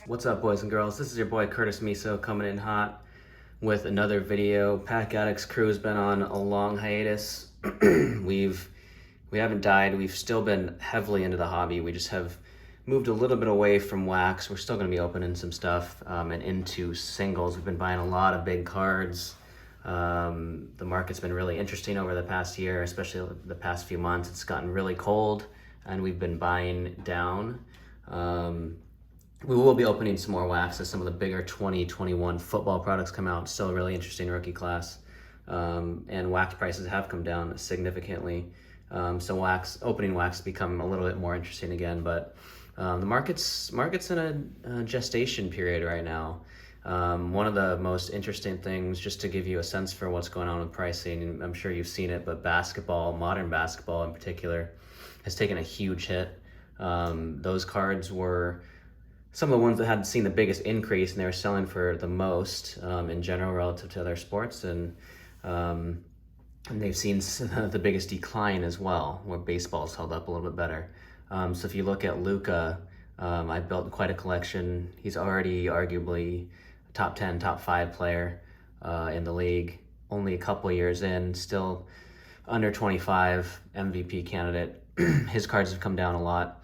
What's up, boys and girls? This is your boy Curtis Miso coming in hot with another video. Pack Addicts crew has been on a long hiatus. We haven't died. We've still been heavily into the hobby. We just have moved a little bit away from wax. We're still going to be opening some stuff and into singles. We've been buying a lot of big cards. The market's been really interesting over the past year, especially the past few months. It's gotten really cold and we've been buying down. We will be opening some more wax as some of the bigger 2021 football products come out. Still a really interesting rookie class. And wax prices have come down significantly. So opening wax become a little bit more interesting again, but the market's in a gestation period right now. One of the most interesting things, just to give you a sense for what's going on with pricing, and I'm sure you've seen it, but modern basketball in particular, has taken a huge hit. Those cards were some of the ones that had seen the biggest increase, and they were selling for the most in general relative to other sports, and they've seen the biggest decline as well, where baseball's held up a little bit better. So if you look at Luka, I built quite a collection. He's already arguably a top 10, top 5 player in the league. Only a couple years in, still under 25, MVP candidate. His cards have come down a lot.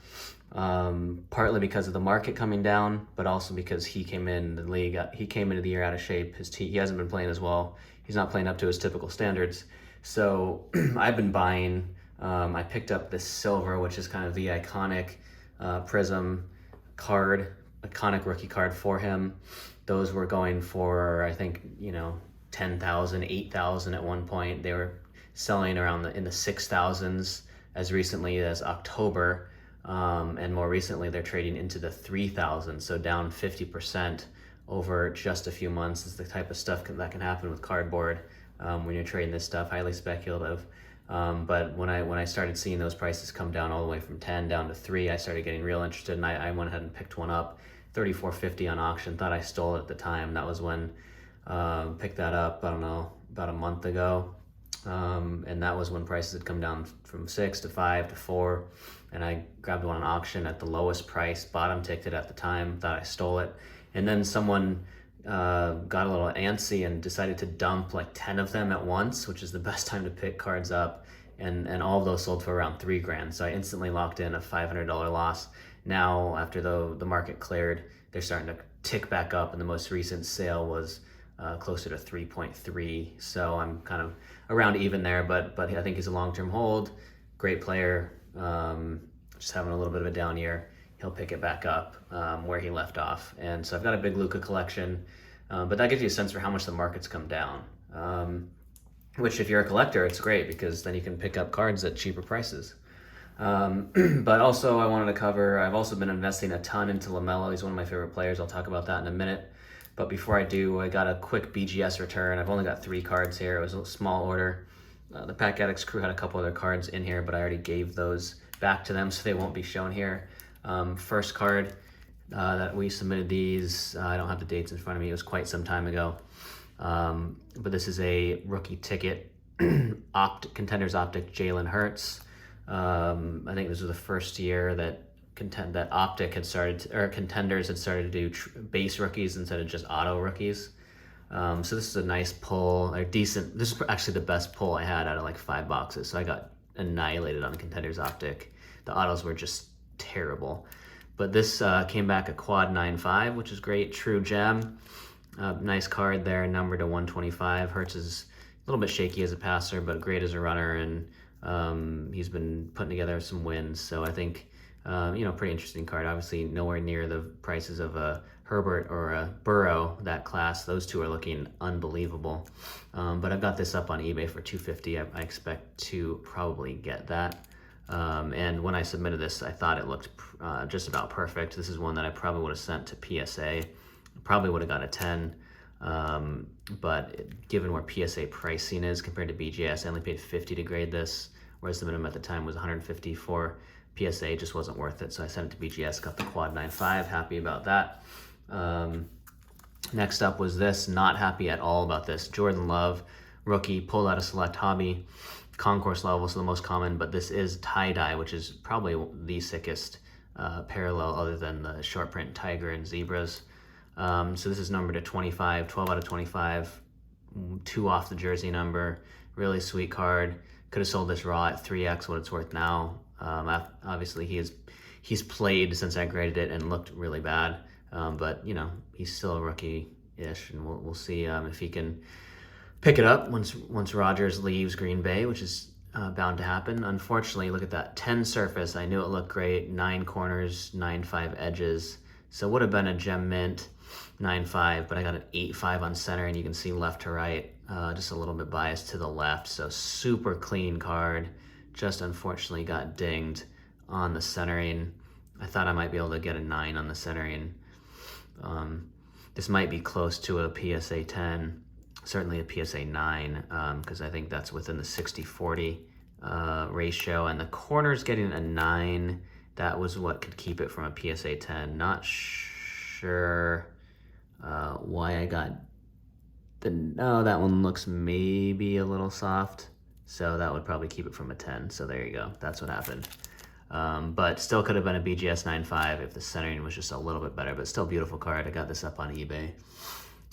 Partly because of the market coming down, but also because he came in the league. He came into the year out of shape. He hasn't been playing as well. He's not playing up to his typical standards. So I've been buying. I picked up this silver, which is kind of the iconic Prism card, iconic rookie card for him. Those were going for, I think, 10,000, 8,000 at one point. They were selling around in the 6,000s as recently as October. And more recently, they're trading into the 3,000, so down 50% over just a few months. Is the type of stuff that can happen with cardboard when you're trading this stuff. Highly speculative. But when I started seeing those prices come down all the way from 10 down to 3, I started getting real interested, and I went ahead and picked one up, $34.50 on auction. Thought I stole it at the time. That was when picked that up, I don't know, about a month ago. And that was when prices had come down from 6 to 5 to 4, and I grabbed one on auction at the lowest price, bottom ticked it at the time, thought I stole it, and then someone got a little antsy and decided to dump like 10 of them at once, which is the best time to pick cards up, and all of those sold for around $3,000. So I instantly locked in a $500 loss. Now, after the market cleared, they're starting to tick back up, and the most recent sale was closer to 3.3. So I'm kind of around even there, but I think he's a long-term hold. Great player, just having a little bit of a down year. He'll pick it back up where he left off. And so I've got a big Luka collection, but that gives you a sense for how much the market's come down. Which, if you're a collector, it's great because then you can pick up cards at cheaper prices. But also I wanted to cover, I've also been investing a ton into LaMelo. He's one of my favorite players. I'll talk about that in a minute. But before I do, I got a quick BGS return. I've only got 3 cards here. It was a small order. The Pack Addicts crew had a couple other cards in here, but I already gave those back to them, so they won't be shown here. First card that we submitted these, I don't have the dates in front of me. It was quite some time ago. But this is a rookie ticket, Contenders Optic Jalen Hurts. I think this was the first year that Optic had started, or Contenders had started to do base rookies instead of just auto rookies. So this is a nice pull, or decent. This is actually the best pull I had out of like 5 boxes. So I got annihilated on Contenders Optic. The autos were just terrible. But this came back a quad 9.5, which is great. True gem. Nice card there, numbered to 125. Hurts is a little bit shaky as a passer, but great as a runner, and he's been putting together some wins. So I think, pretty interesting card. Obviously, nowhere near the prices of a Herbert or a Burrow, that class. Those two are looking unbelievable. But I've got this up on eBay for $250. I expect to probably get that. And when I submitted this, I thought it looked just about perfect. This is one that I probably would have sent to PSA. Probably would have got a 10. But given where PSA pricing is compared to BGS, I only paid $50 to grade this, whereas the minimum at the time was $150 for PSA. Just wasn't worth it, so I sent it to BGS, got the quad 9.5, happy about that. Next up was this, not happy at all about this. Jordan Love, rookie, pulled out of select hobby, concourse level, so the most common, but this is tie-dye, which is probably the sickest parallel other than the short print tiger and zebras. So this is numbered to 25, 12 out of 25, 2 off the jersey number. Really sweet card. Could have sold this raw at 3x what it's worth now. Obviously he's played since I graded it and looked really bad, but you know, he's still a rookie-ish, and we'll see if he can pick it up once Rodgers leaves Green Bay, which is bound to happen. Unfortunately, look at that 10 surface. I knew it looked great. 9 corners, 9.5 edges. So it would have been a gem mint 9.5, but I got an 8.5 on center, and you can see left to right, just a little bit biased to the left. So super clean card. Just unfortunately got dinged on the centering. I thought I might be able to get a 9 on the centering. This might be close to a PSA 10. Certainly a PSA 9, because I think that's within the 60-40 ratio. And the corner's getting a 9. That was what could keep it from a PSA 10. Not sure why I got no, that one looks maybe a little soft. So that would probably keep it from a 10. So there you go. That's what happened. But still could have been a BGS 9.5 if the centering was just a little bit better. But still beautiful card. I got this up on eBay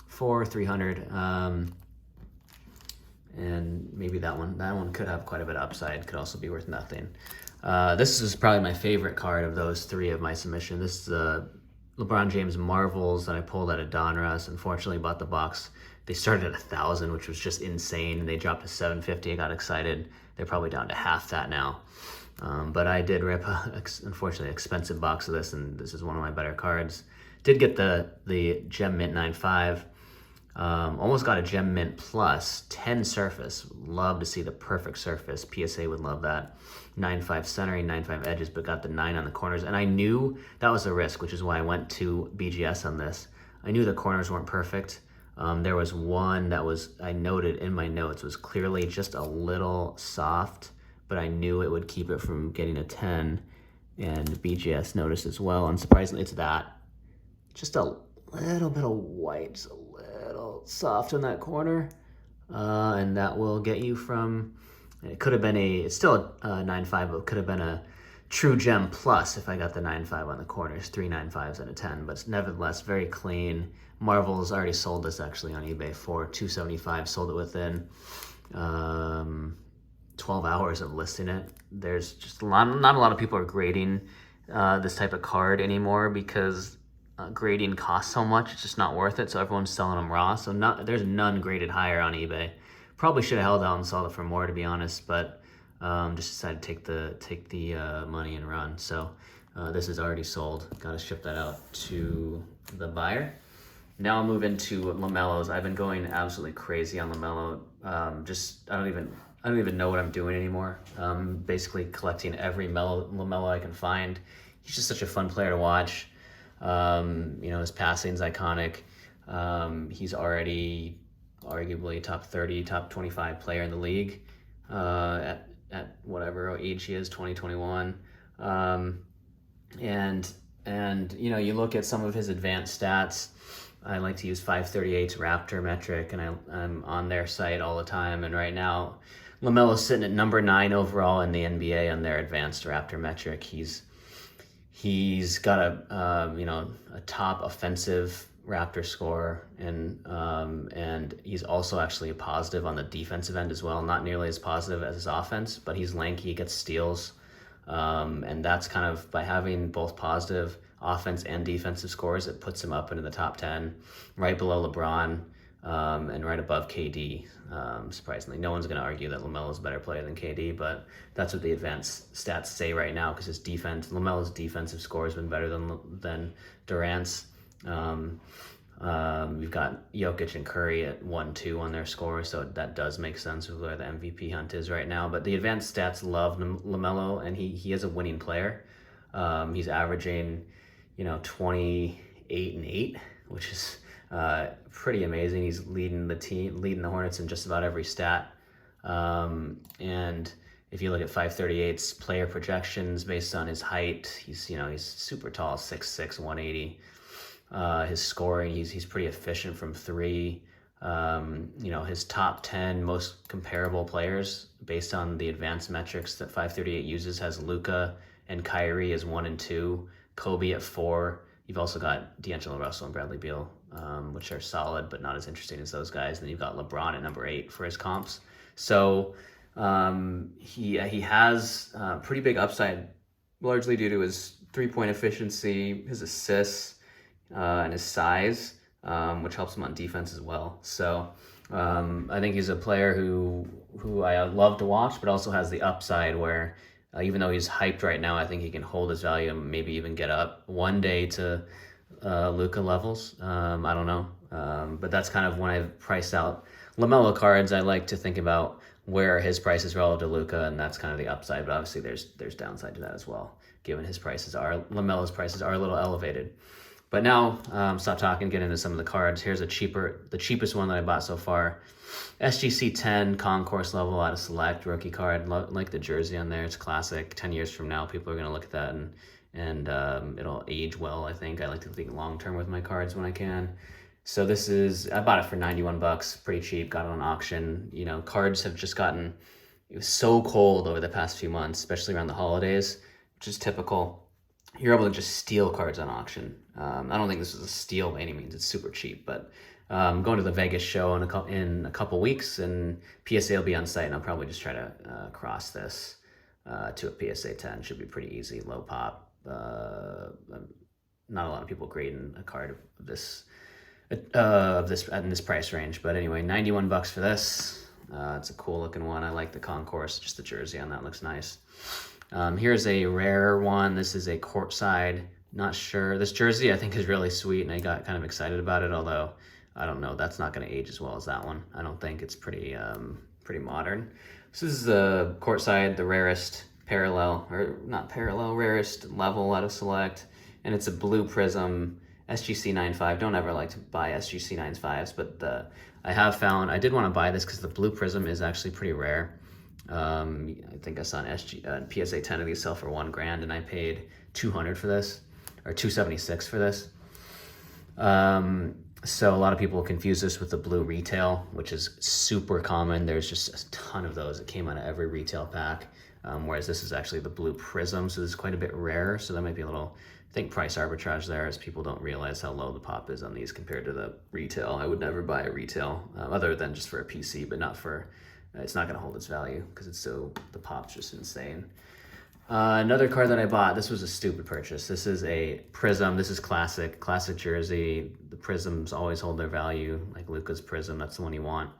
for $300, and maybe that one could have quite a bit of upside, could also be worth nothing. This is probably my favorite card of those 3 of my submission. This is the LeBron James Marvels that I pulled out of Donruss. Unfortunately bought the box. They started at 1,000, which was just insane. They dropped to 750. I got excited. They're probably down to half that now. But I did rip unfortunately expensive box of this, and this is one of my better cards. Did get the Gem Mint 9.5. Almost got a Gem Mint Plus, 10 surface. Love to see the perfect surface. PSA would love that. 9.5 centering, 9.5 edges, but got the 9 on the corners. And I knew that was a risk, which is why I went to BGS on this. I knew the corners weren't perfect. There was one that I noted in my notes, was clearly just a little soft, but I knew it would keep it from getting a 10. And BGS noticed as well. Unsurprisingly, it's that. Just a little bit of white, just a little soft in that corner, and that will get you from, it could have been it's still a 9.5, but it could have been a true gem plus if I got the 9.5 on the corners, 3 9.5s and a 10, but nevertheless very clean. Marvel's already sold this actually on eBay for $275, sold it within 12 hours of listing it. There's just not a lot of people are grading this type of card anymore, because grading costs so much, it's just not worth it. So everyone's selling them raw. So there's none graded higher on eBay. Probably should have held out and sold it for more, to be honest, but just decided to take the money and run. So this is already sold. Got to ship that out to the buyer. Now I'll move into LaMelos. I've been going absolutely crazy on LaMelo. I don't even know what I'm doing anymore. Basically collecting every LaMelo I can find. He's just such a fun player to watch. His passing's iconic. He's already arguably top 30, top 25 player in the league at whatever age he is, 2021. And you look at some of his advanced stats. I like to use 538's Raptor metric, and I'm on their site all the time. And right now, LaMelo's sitting at number 9 overall in the NBA on their advanced Raptor metric. He's got a top offensive Raptor score, and he's also actually a positive on the defensive end as well. Not nearly as positive as his offense, but he's lanky, he gets steals, and that's kind of, by having both positive offense and defensive scores, it puts him up into the top 10, right below LeBron, and right above KD. Surprisingly, no one's going to argue that LaMelo's a better player than KD, but that's what the advanced stats say right now, because LaMelo's defensive score has been better than Durant's. We've got Jokic and Curry at 1-2 on their score, so that does make sense with where the MVP hunt is right now. But the advanced stats love LaMelo, and he is a winning player. He's averaging 28 and 8, which is pretty amazing. He's leading the Hornets in just about every stat. And if you look at 538's player projections based on his height, he's super tall, 6'6", 180. His scoring, he's pretty efficient from 3. His top 10 most comparable players based on the advanced metrics that 538 uses has Luka and Kyrie as 1 and 2. Kobe at 4. You've also got D'Angelo Russell and Bradley Beal, which are solid but not as interesting as those guys. And then you've got LeBron at number 8 for his comps. So he has pretty big upside, largely due to his 3-point efficiency, his assists, and his size, which helps him on defense as well. So I think he's a player who I love to watch, but also has the upside where even though he's hyped right now, I think he can hold his value and maybe even get up one day to Luka levels. I don't know. But that's kind of when I've priced out LaMelo cards. I like to think about where his price is relative to Luka, and that's kind of the upside. But obviously there's downside to that as well, given LaMelo's prices are a little elevated. But now, stop talking, get into some of the cards. Here's the cheapest one that I bought so far. SGC 10 concourse level out of Select rookie card. Like the jersey on there, it's classic. 10 years from now, people are gonna look at that and it'll age well. I think I like to think long term with my cards when I can. So I bought it for $91, pretty cheap. Got it on auction. You know, cards have just gotten. It was so cold over the past few months, especially around the holidays, which is typical. You're able to just steal cards on auction. I don't think this is a steal by any means. It's super cheap, but I'm going to the Vegas show in a couple weeks, and PSA will be on site, and I'll probably just try to cross this to a PSA 10. Should be pretty easy, low pop. Not a lot of people grading a card of this in this price range, but anyway, $91 for this. It's a cool looking one. I like the concourse, just the jersey on that looks nice. Here's a rare one. This is a courtside. Not sure. This jersey I think is really sweet, and I got kind of excited about it. Although I don't know, that's not going to age as well as that one. I don't think it's pretty modern. So this is the courtside, the rarest rarest level out of Select, and it's a blue prism SGC 9.5. Don't ever like to buy SGC 9.5s, but I did want to buy this because the blue prism is actually pretty rare. I think I saw an PSA 10 of these sell for $1,000, and I paid $200 for this, or $276 for this. So a lot of people confuse this with the blue retail, which is super common. There's just a ton of those. It came out of every retail pack, whereas this is actually the blue prism, so this is quite a bit rare. So that might be a little, I think, price arbitrage there, as people don't realize how low the pop is on these compared to the retail. I would never buy a retail, other than just for a PC, but not for. It's not going to hold its value because the pop's just insane. Another card that I bought, this was a stupid purchase. This is a Prism. This is classic jersey. The Prisms always hold their value, like Luka's Prism. That's the one you want.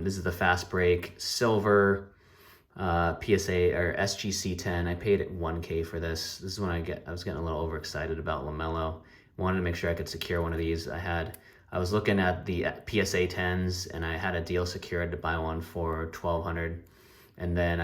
This is the Fast Break Silver PSA or SGC 10. I paid it $1K for this. This is when I was getting a little overexcited about LaMelo. Wanted to make sure I could secure one of these. I was looking at the PSA 10s, and I had a deal secured to buy one for $1,200, and then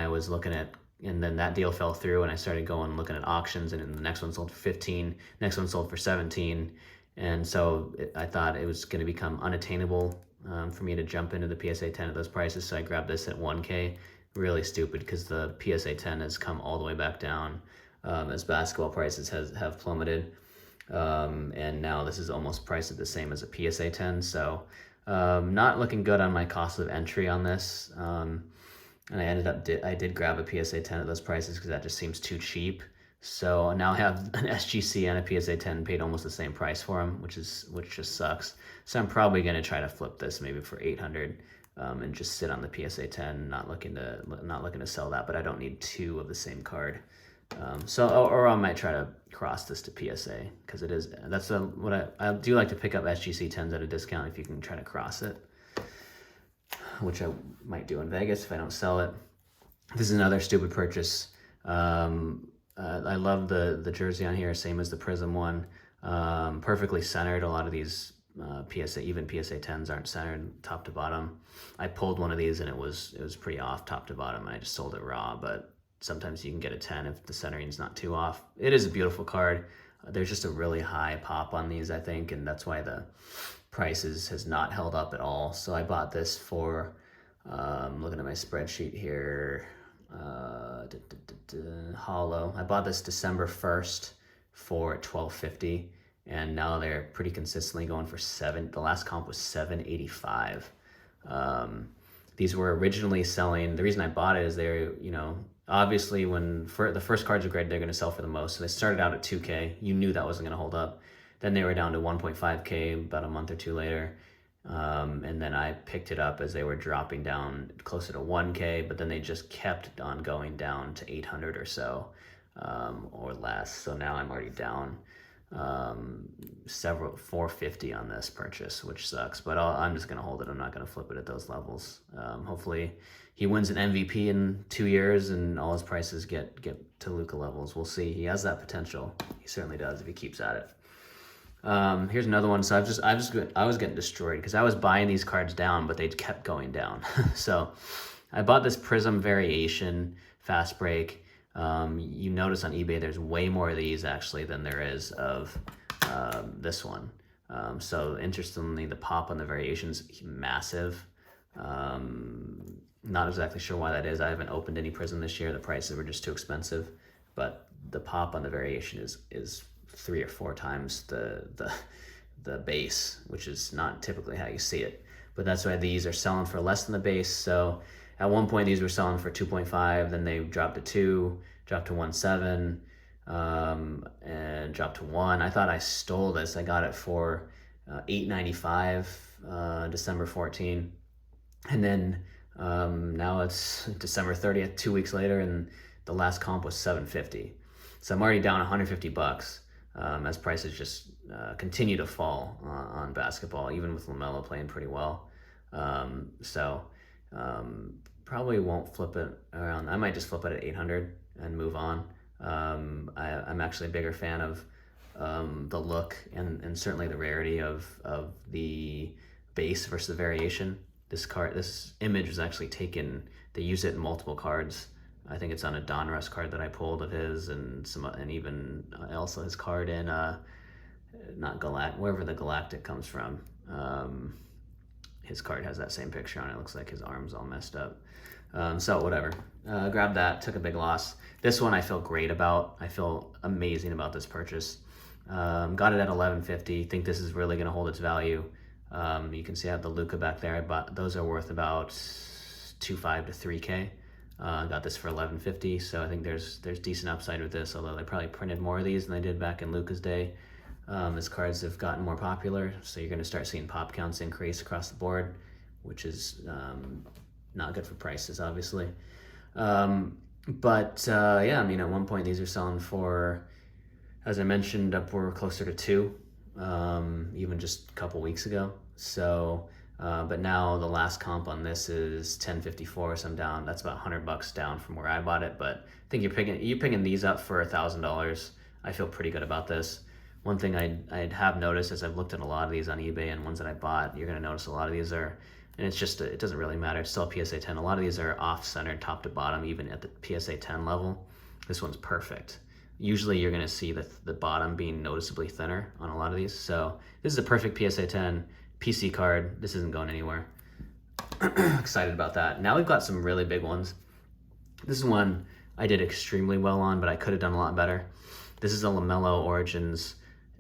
that deal fell through, and I started looking at auctions, and the next one sold for $15, next one sold for $17, and so I thought it was going to become unattainable for me to jump into the PSA 10 at those prices, so I grabbed this at $1K. Really stupid, because the PSA 10 has come all the way back down as basketball prices have plummeted. And now this is almost priced at the same as a PSA 10, so not looking good on my cost of entry on this. And I did grab a PSA 10 at those prices because that just seems too cheap. So now I have an SGC and a PSA 10 paid almost the same price for them, which just sucks. So I'm probably going to try to flip this maybe for $800 and just sit on the PSA 10, not looking to sell that, but I don't need two of the same card. Or I might try to cross this to PSA, because I do like to pick up SGC 10s at a discount if you can try to cross it, which I might do in Vegas if I don't sell it. This is another stupid purchase. I love the jersey on here, same as the Prism one. Perfectly centered. A lot of these even PSA 10s aren't centered top to bottom. I pulled one of these and it was pretty off top to bottom, and I just sold it raw, but sometimes you can get a 10 if the centering's not too off. It is a beautiful card. There's just a really high pop on these, I think, and that's why the prices has not held up at all. So I bought this for, looking at my spreadsheet here, Hollow. I bought this December 1st for $12.50, and now they're pretty consistently going for $7. The last comp was $7.85. These were originally selling. The reason I bought it is they're, Obviously, the first cards are graded, they're going to sell for the most. So they started out at 2K. You knew that wasn't going to hold up. Then they were down to 1.5K about a month or two later. And then I picked it up as they were dropping down closer to 1K, but then they just kept on going down to 800 or so, or less. So now I'm already down 450 on this purchase, which sucks, but I'm just going to hold it. I'm not going to flip it at those levels. Hopefully he wins an MVP in 2 years and all his prices get to Luka levels. We'll see. He has that potential. He certainly does if he keeps at it. Here's another one. So I was getting destroyed because I was buying these cards down, but they kept going down. So I bought this Prism Variation Fast Break. You notice on eBay there's way more of these actually than there is of this one. So interestingly, the pop on the Variation's massive. Not exactly sure why that is. I haven't opened any Prism this year. The prices were just too expensive, but the pop on the Variation is 3 or 4 times the base, which is not typically how you see it. But that's why these are selling for less than the base. So at one point these were selling for 2.5, then they dropped to 2, dropped to 1.7, and dropped to 1. I thought I stole this. I got it for $8.95 December 14, and then now it's December 30th, 2 weeks later, and the last comp was $7.50. So I'm already down $150 as prices just continue to fall on basketball, even with LaMelo playing pretty well. Probably won't flip it around. I might just flip it at 800 and move on. I'm actually a bigger fan of the look and certainly the rarity of the base versus the variation. This image was actually taken, they use it in multiple cards. I think it's on a Donruss card that I pulled of his, and even also his card in not Galactic, wherever the Galactic comes from. His card has that same picture on it. It looks like his arm's all messed up. So whatever. Grabbed that, took a big loss. This one I feel great about. I feel amazing about this purchase. Got it at $11.50. Think this is really going to hold its value. You can see I have the Luka back there. Those are worth about $2.5 to $3K. Got this for $11.50, so I think there's decent upside with this, although they probably printed more of these than they did back in Luka's day. As cards have gotten more popular, so you're going to start seeing pop counts increase across the board, which is not good for prices, obviously. Yeah, I mean, at one point these are selling for, as I mentioned, upward closer to 2, even just a couple weeks ago. So, but now the last comp on this is $10.54, so I'm down. That's about $100 down from where I bought it. But I think you're picking these up for $1,000. I feel pretty good about this. One thing I'd have noticed as I've looked at a lot of these on eBay and ones that I bought, you're going to notice a lot of these are, and it's just, it doesn't really matter. It's still a PSA 10. A lot of these are off-centered top to bottom, even at the PSA 10 level. This one's perfect. Usually you're going to see the bottom being noticeably thinner on a lot of these. So this is a perfect PSA 10 PC card. This isn't going anywhere. Excited about that. Now we've got some really big ones. This is one I did extremely well on, but I could have done a lot better. This is a LaMelo Origins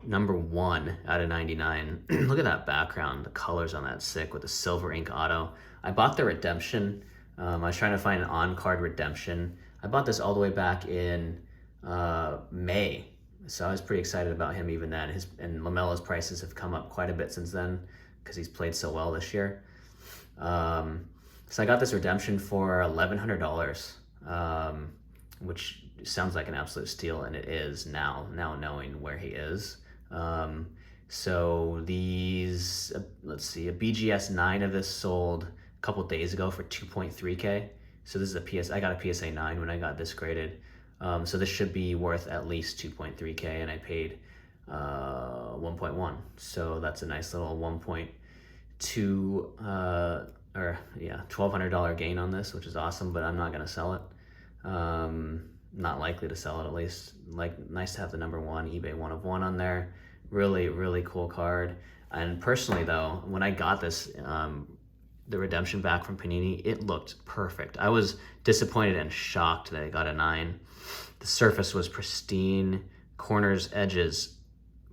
#1 out of 99. Look at that background. The colors on that sick with the silver ink auto. I bought the redemption. I was trying to find an on-card redemption. I bought this all the way back in May. So I was pretty excited about him even then. And LaMelo's prices have come up quite a bit since then because he's played so well this year. So I got this redemption for $1,100, which sounds like an absolute steal, and it is now knowing where he is. So these, let's see, a BGS 9 of this sold a couple days ago for 2.3K. So this is I got a PSA 9 when I got this graded. So this should be worth at least 2.3K, and I paid 1.1. So that's a nice little 1.2 $1,200 gain on this, which is awesome, but I'm not gonna sell it. Not likely to sell it, at least. Nice to have the #1 eBay 1 of 1 on there. Really, really cool card. And personally though, when I got this, the redemption back from Panini, it looked perfect. I was disappointed and shocked that it got a 9. The surface was pristine, corners, edges,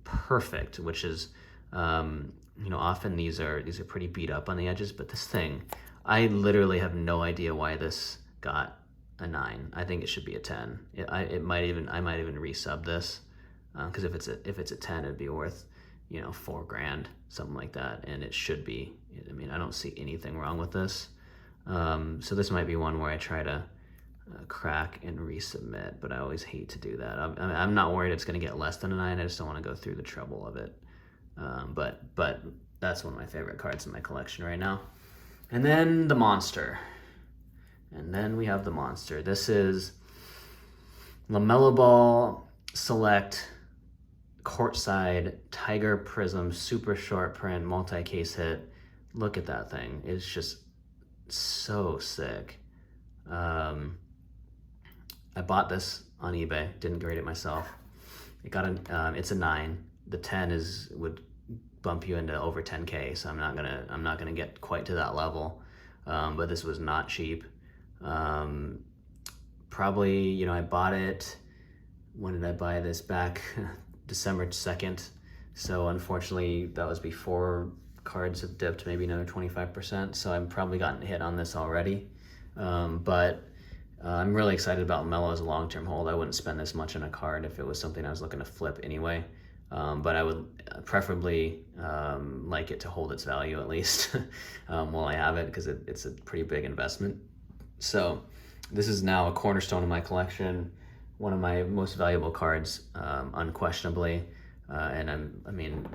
perfect, which is, often these are pretty beat up on the edges, but this thing, I literally have no idea why this got a 9. I think it should be a 10. I might even resub this, because if it's a 10, it'd be worth, you know, $4,000, something like that, and it should be. I mean, I don't see anything wrong with this. So this might be one where I try to crack and resubmit, but I always hate to do that. I'm not worried it's going to get less than a 9. I just don't want to go through the trouble of it. But that's one of my favorite cards in my collection right now. And then the monster. And then we have the monster. This is LaMelo Ball Select Courtside Tiger Prism super short print multi-case hit. Look at that thing. It's just so sick. I bought this on eBay. Didn't grade it myself. It got it's a 9. The 10 would bump you into over 10K, so I'm not gonna get quite to that level. But this was not cheap. Probably, you know, I bought it, when did I buy this? Back December 2nd. So unfortunately that was before cards have dipped maybe another 25%. So I've probably gotten hit on this already. But I'm really excited about LaMelo as a long-term hold. I wouldn't spend this much on a card if it was something I was looking to flip anyway. But I would preferably like it to hold its value at least while I have it, because it's a pretty big investment. So this is now a cornerstone of my collection, one of my most valuable cards, unquestionably. And I mean,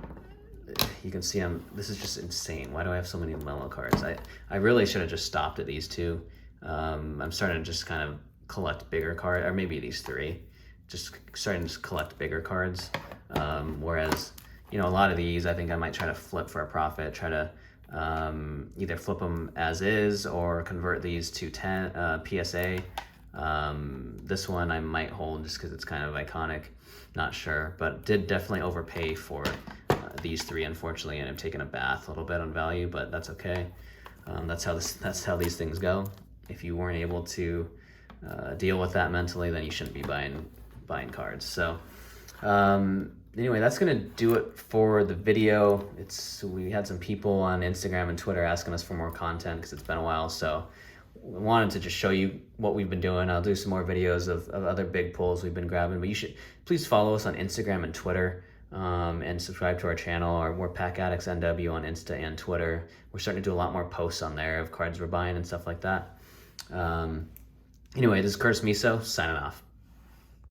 you can see this is just insane. Why do I have so many LaMelo cards? I really should have just stopped at these 2. I'm starting to just kind of collect bigger cards, or maybe these 3. Just starting to collect bigger cards. Whereas, you know, a lot of these, I think I might try to flip for a profit, try to either flip them as is or convert these to 10 PSA. This one I might hold just because it's kind of iconic. Not sure, but did definitely overpay for these 3, unfortunately, and I've taken a bath a little bit on value, but that's okay. That's how these things go. If you weren't able to deal with that mentally, then you shouldn't be buying cards. So anyway, that's gonna do it for the video. We had some people on Instagram and Twitter asking us for more content because it's been a while, so I wanted to just show you what we've been doing. I'll do some more videos of other big pulls we've been grabbing, but you should please follow us on Instagram and Twitter, and subscribe to our channel. We're Pack Addicts NW on Insta and Twitter. We're starting to do a lot more posts on there of cards we're buying and stuff like that. Anyway, this is Curtis Miso signing off.